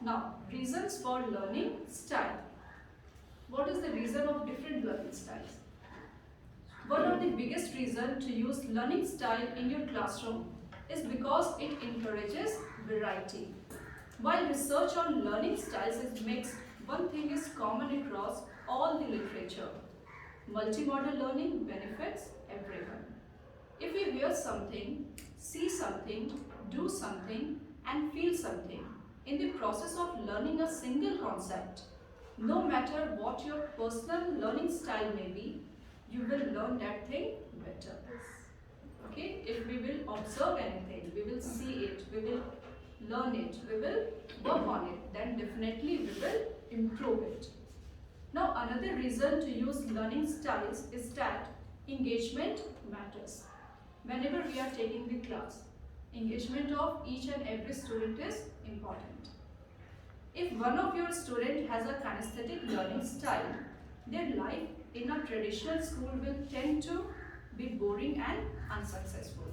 Speaker 1: Now, reasons for learning style. What is the reason of different learning styles? One of the biggest reasons to use learning style in your classroom is because it encourages variety. While research on learning styles is mixed, one thing is common across all the literature. Multimodal learning benefits everyone. If we hear something, see something, do something, and feel something in the process of learning a single concept, no matter what your personal learning style may be, you will learn that thing better. Okay? If we will observe anything, we will see it, we will learn it, we will work on it, then definitely we will improve it. Now, another reason to use learning styles is that engagement matters. Whenever we are taking the class, engagement of each and every student is important. If one of your students has a kinesthetic learning style, their life in a traditional school will tend to be boring and unsuccessful.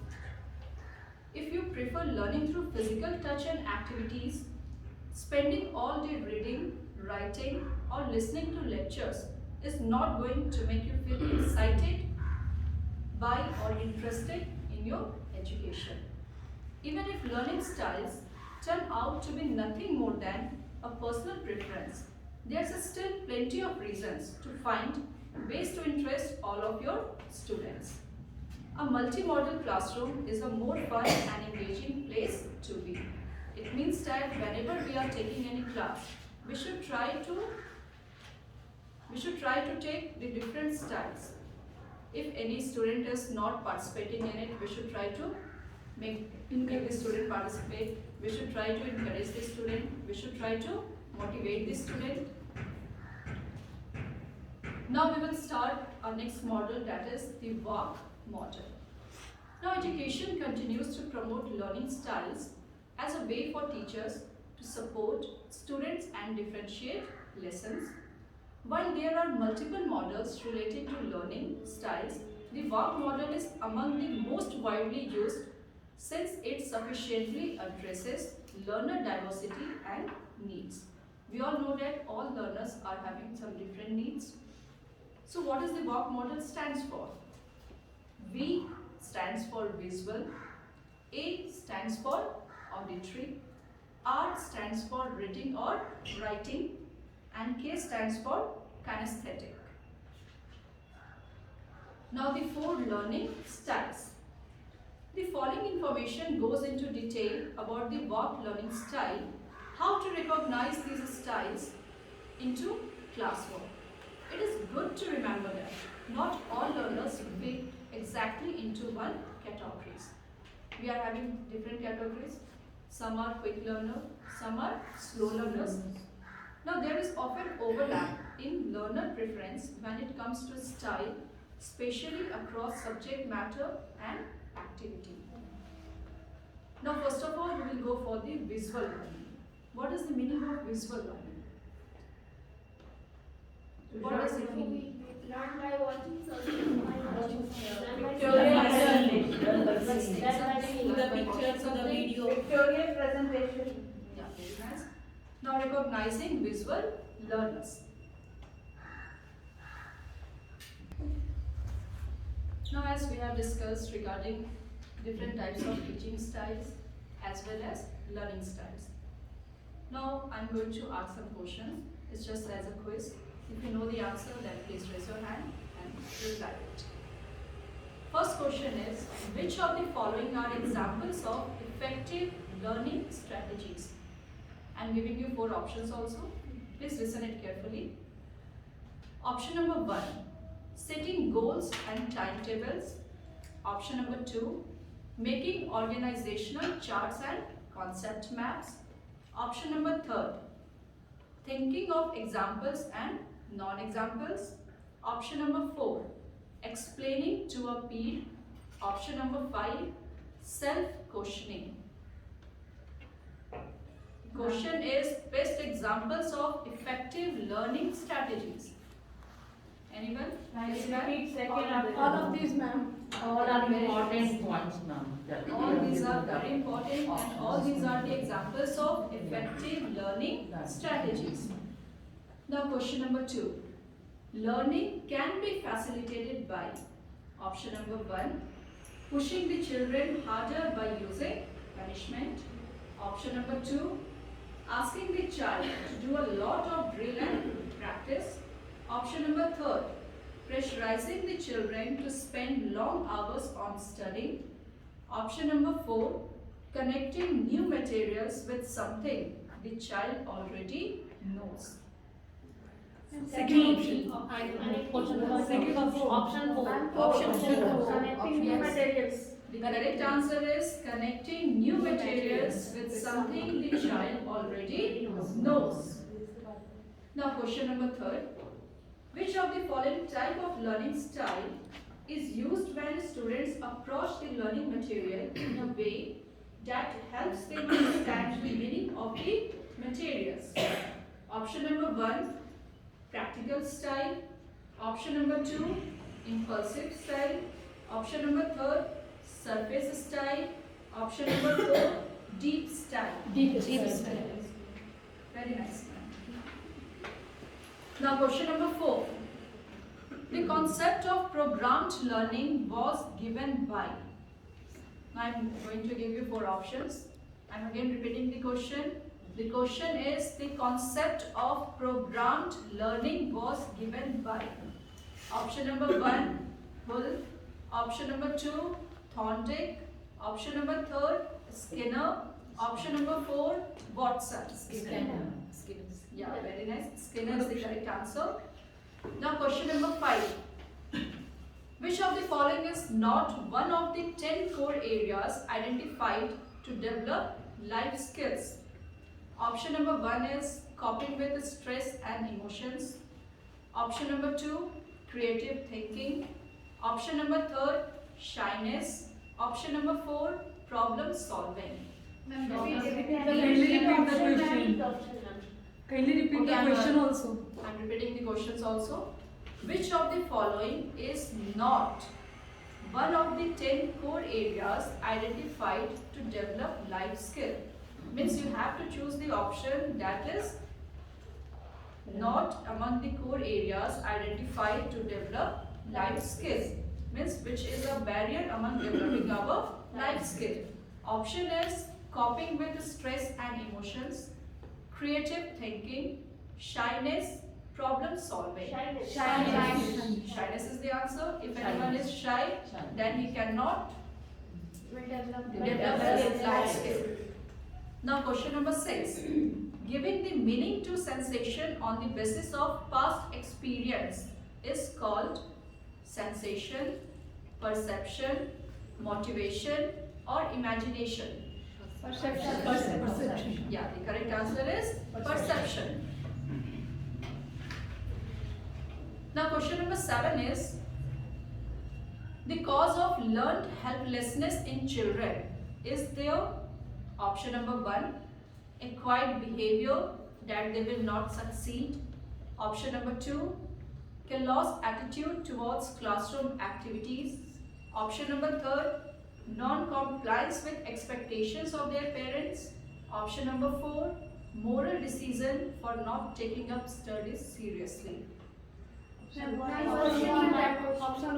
Speaker 1: If you prefer learning through physical touch and activities, spending all day reading, writing, or listening to lectures is not going to make you feel excited by or interested in your education. Even if learning styles turn out to be nothing more than a personal preference, there's still plenty of reasons to find ways to interest all of your students. A multi-model classroom is a more fun and engaging place to be. It means that whenever we are taking any class, we should try to take the different styles. If any student is not participating in it, we should try to make the student participate. We should try to encourage the student. We should try to motivate the student. Now we will start our next model, that is the VOC model. Now education continues to promote learning styles as a way for teachers to support students and differentiate lessons. While there are multiple models related to learning styles, the VOC model is among the most widely used since it sufficiently addresses learner diversity and needs. We all know that all learners are having some different needs. So what does the VOC model stands for? V stands for visual, A stands for auditory, R stands for reading or writing, and K stands for kinesthetic. Now the 4 learning styles. The following information goes into detail about the VOC learning style, how to recognize these styles into classwork. It is good to remember that not all learners fit exactly into one categories. We are having different categories. Some are quick learner, some are slow learners. Now there is often overlap in learner preference when it comes to style, especially across subject matter and activity. Now first of all, we will go for the visual learning. What is the meaning of visual learning? What does it mean?
Speaker 2: Learn by watching something.
Speaker 7: Pictorial presentation.
Speaker 1: Yeah, very nice. Now recognizing visual learners. Now as we have discussed regarding different types of teaching styles as well as learning styles. Now I'm going to ask some questions. It's just as a quiz. If you know the answer, then please raise your hand and reply it. First question is, which of the following are examples of effective learning strategies? I'm giving you 4 options also. Please listen it carefully. Option number 1, setting goals and timetables. Option number 2, making organizational charts and concept maps. Option number 3, thinking of examples and non-examples. Option number 4, explaining to a peer. Option number 5, self-questioning. Question is best examples of effective learning strategies. Anyone?
Speaker 5: Repeat second
Speaker 2: All of these, ma'am.
Speaker 4: All are important points, ma'am.
Speaker 1: All these are very important and all these are the examples of effective learning strategies. Now question number 2. Learning can be facilitated by option number 1, pushing the children harder by using punishment. Option number 2, asking the child to do a lot of drill and practice. Option number 3, pressurizing the children to spend long hours on studying. Option number 4, connecting new materials with something the child already knows.
Speaker 3: Second option.
Speaker 4: Option 4.
Speaker 2: Connecting new materials.
Speaker 1: The correct answer is connecting new materials with something the child already knows. Now question number 3. Which of the following type of learning style is used when students approach the learning material in a way that helps them understand the meaning of the materials? Option number 1, practical style. Option number 2, impulsive style. Option number 3, surface style. Option number 4, deep style.
Speaker 2: Deep style.
Speaker 1: Very nice. Now question number 4. The concept of programmed learning was given by. Now I am going to give you 4 options. I am again repeating the question. The question is, the concept of programmed learning was given by. Option number 1, Hull. Option number 2, Thorndike. Option number 3, Skinner. Option number 4, Watson.
Speaker 4: Skinner.
Speaker 1: Yeah, very nice. Skinner is the correct answer. Now question number 5. Which of the following is not one of the 10 core areas identified to develop life skills? Option number 1 is coping with stress and emotions. Option number 2, creative thinking. Option number 3, shyness. Option number 4, problem solving.
Speaker 3: Kindly repeat the question. Kindly repeat
Speaker 1: Okay,
Speaker 3: the
Speaker 1: I'm,
Speaker 3: question also.
Speaker 1: I am repeating the questions also. Which of the following is not one of the 10 core areas identified to develop life skill? Means you have to choose the option that is not among the core areas identified to develop life skill. Means which is a barrier among developing our life skill. Option is coping with stress and emotions, creative thinking, shyness, problem solving. Shyness is the answer. If anyone is shy, then he cannot develop his life skill. Now question number 6. Giving the meaning to sensation on the basis of past experience is called sensation, perception, motivation or imagination.
Speaker 3: Perception.
Speaker 1: Yeah, the correct answer is perception. Now question number 7 is, the cause of learned helplessness in children is there. Option number 1, acquired behavior that they will not succeed. Option number 2, callous attitude towards classroom activities. Option number 3, non-compliance with expectations of their parents. Option number 4, moral decision for not taking up studies seriously.
Speaker 2: Option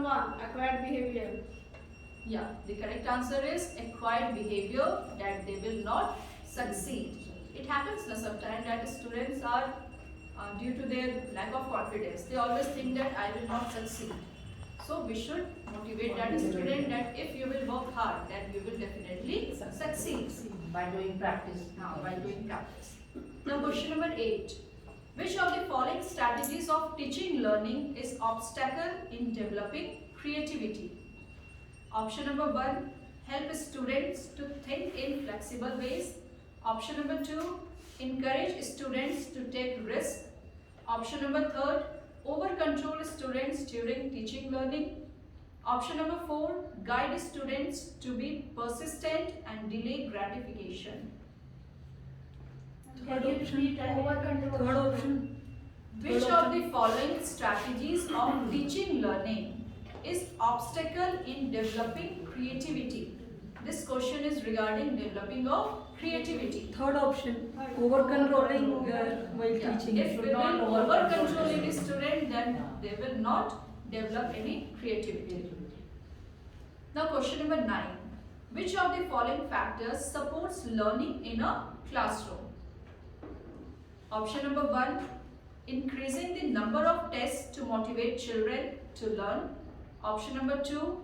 Speaker 2: 1, acquired behavior.
Speaker 1: Yeah, the correct answer is acquired behavior that they will not succeed. It happens sometimes that students are, due to their lack of confidence, they always think that I will not succeed. So we should motivate that student that if you will work hard, then you will definitely succeed.
Speaker 4: By doing practice.
Speaker 1: By doing practice. Now question number 8. Which of the following strategies of teaching learning is obstacle in developing creativity? Option number 1, help students to think in flexible ways. Option number 2, encourage students to take risks. Option number 3, over control students during teaching learning. Option number 4, guide students to be persistent and delay gratification.
Speaker 3: Third option. Third option.
Speaker 1: Which of the following strategies of teaching learning is obstacle in developing creativity? This question is regarding developing of creativity.
Speaker 3: Third option. Over controlling while
Speaker 1: Yeah.
Speaker 3: teaching.
Speaker 1: If we will over controlling the student, then they will not develop any creativity. Now question number 9. Which of the following factors supports learning in a classroom? Option number 1, increasing the number of tests to motivate children to learn. Option number 2,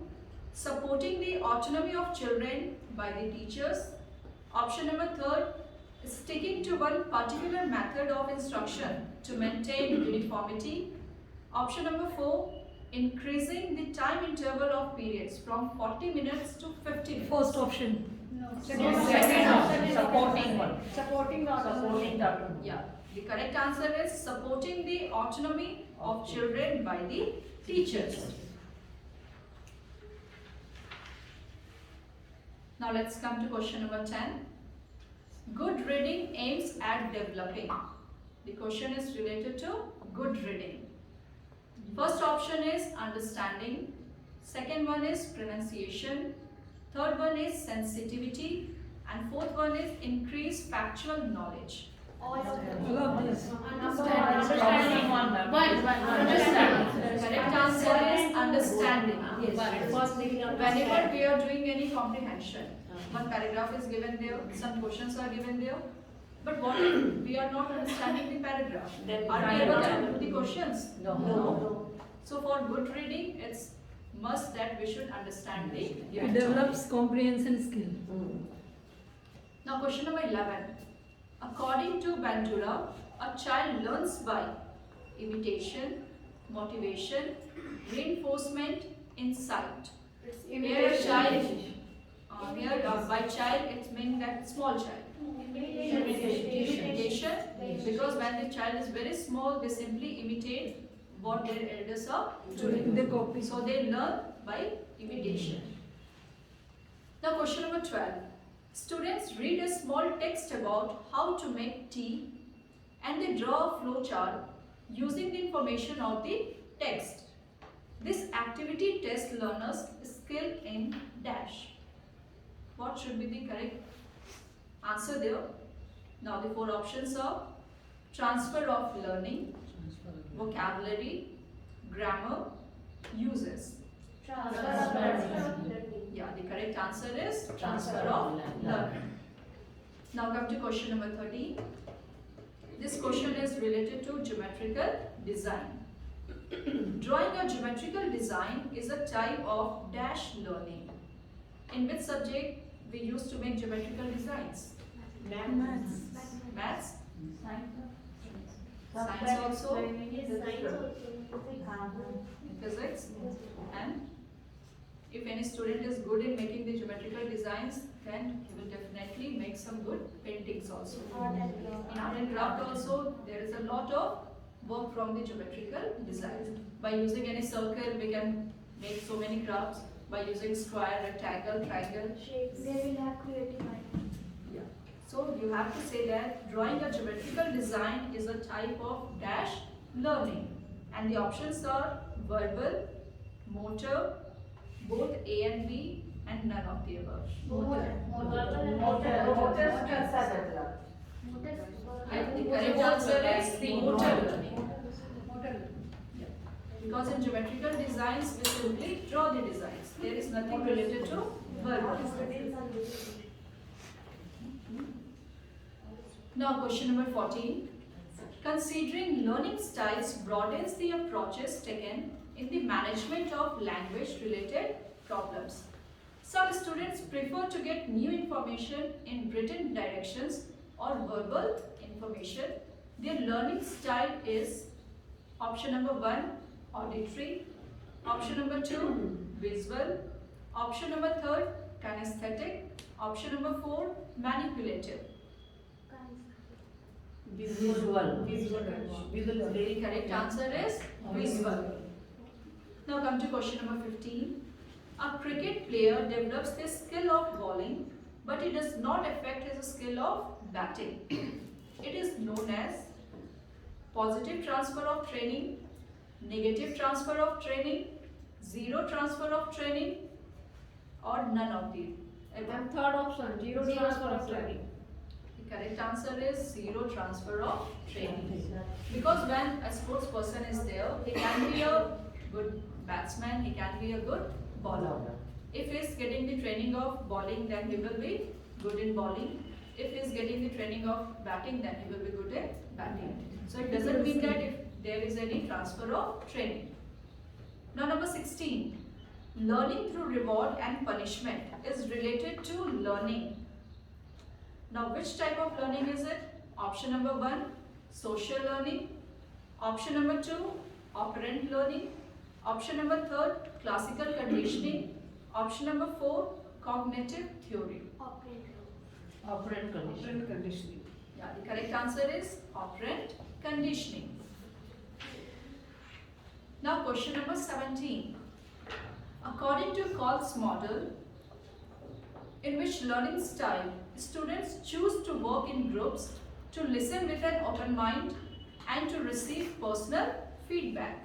Speaker 1: supporting the autonomy of children by the teachers. Option number 3, sticking to one particular method of instruction to maintain uniformity. Option number 4, increasing the time interval of periods from 40 minutes to 50 minutes.
Speaker 3: First option.
Speaker 4: Second option, supporting one.
Speaker 2: Supporting the
Speaker 4: Supporting the autonomy.
Speaker 1: Yeah, the correct answer is supporting the autonomy of children by the teachers. Now let's come to question number 10. Good reading aims at developing. The question is related to good reading. First option is understanding. Second one is pronunciation. Third one is sensitivity. And fourth one is increased factual knowledge.
Speaker 8: All of them.
Speaker 3: All of these.
Speaker 4: Understanding one. Understanding.
Speaker 1: Correct answer is understanding.
Speaker 6: Yes. First they will
Speaker 1: Whenever
Speaker 6: understand.
Speaker 1: we are doing any comprehension, one paragraph is given there, some questions are given there. But what if we are not understanding the paragraph?
Speaker 6: Then
Speaker 1: Are we able to do the questions?
Speaker 6: No.
Speaker 1: So for good reading, it's must that we should understand the
Speaker 3: It
Speaker 1: given
Speaker 3: develops comprehension skill.
Speaker 6: Mm.
Speaker 1: Now question number 11. According to Bandura, a child learns by imitation, motivation, reinforcement, insight. Here a child, by child it means that small child. Imitation, because when the child is very small, they simply imitate what their elders are doing.
Speaker 3: They copy.
Speaker 1: So they learn by imitation. Now question number 12. Students read a small text about how to make tea and they draw a flow chart using the information of the text. This activity tests learners' skill in dash. What should be the correct answer there? Now the four options are transfer of learning, vocabulary, grammar, uses. Yeah, the correct answer is transfer of learning. Now come to question number 13. This question is related to geometrical design. Drawing a geometrical design is a type of dash learning. In which subject we used to make geometrical designs?
Speaker 3: Maths.
Speaker 1: Maths,
Speaker 7: Science
Speaker 1: science also, physics, and if any student is good in making the geometrical designs, then he will definitely make some good paintings also. In art and craft also, there is a lot of work from the geometrical designs. By using any circle, we can make so many crafts. By using square, rectangle, triangle.
Speaker 8: They will have creative mind.
Speaker 1: Yeah. So you have to say that drawing a geometrical design is a type of dash learning. And the options are verbal, motor, both A and B, and none of the above. And the correct answer is motor learning. Because in geometrical designs, we simply draw the designs. There is nothing related to verbal. Now question number 14. Considering learning styles broadens the approaches taken in the management of language related problems. Some students prefer to get new information in written directions or verbal information. Their learning style is option number 1, auditory, option number 2, visual, option number 3, kinesthetic, option number 4, manipulative.
Speaker 6: Visual.
Speaker 1: The correct answer is visual. Now come to question number 15. A cricket player develops the skill of bowling, but it does not affect his skill of batting. It is known as positive transfer of training, negative transfer of training, zero transfer of training, or none of the above.
Speaker 2: And third option, zero transfer of training.
Speaker 1: The correct answer is zero transfer of training. Because when a sports person is there, he can be a good batsman, he can be a good bowler. If he is getting the training of bowling, then he will be good in bowling. If he is getting the training of batting, then he will be good in batting. So it doesn't mean that if there is any transfer of training. Now number 16. Learning through reward and punishment is related to learning. Now which type of learning is it? Option number 1, social learning. Option number 2, operant learning. Option number 3, classical conditioning. Option number 4, cognitive theory.
Speaker 4: Operant condition.
Speaker 2: Conditioning.
Speaker 1: Yeah, the correct answer is operant conditioning. Now question number 17. According to Kolb's model, in which learning style students choose to work in groups, to listen with an open mind, and to receive personal feedback.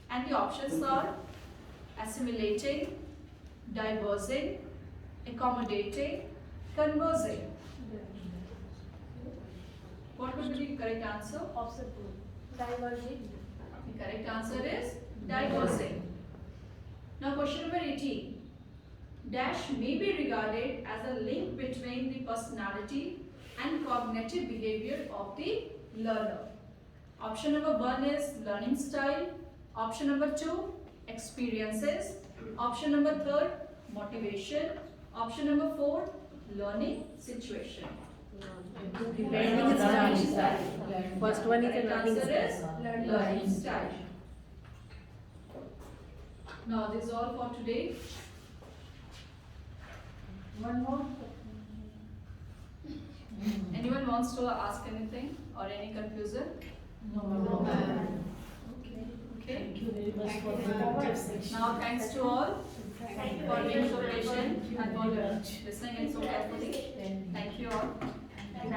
Speaker 1: And the options are assimilating, diversing, accommodating, conversing. will be the correct answer?
Speaker 6: Option 2.
Speaker 8: Diverging.
Speaker 1: The correct answer is diverging. Now question number 18. Dash may be regarded as a link between the personality and cognitive behavior of the learner. Option number 1 is learning style. Option number 2, experiences. Option number 3, motivation. Option number 4, learning situation.
Speaker 4: Depending on learning style.
Speaker 6: First one is a
Speaker 1: Correct
Speaker 6: learning
Speaker 1: answer
Speaker 6: style.
Speaker 1: is learning style. Now this is all for today.
Speaker 4: One more.
Speaker 1: Anyone wants to ask anything or any confusion?
Speaker 4: No.
Speaker 1: Okay.
Speaker 4: Thank you very much for the tips.
Speaker 1: Now thanks to all for being so patient and for listening and so carefully. Thank you all.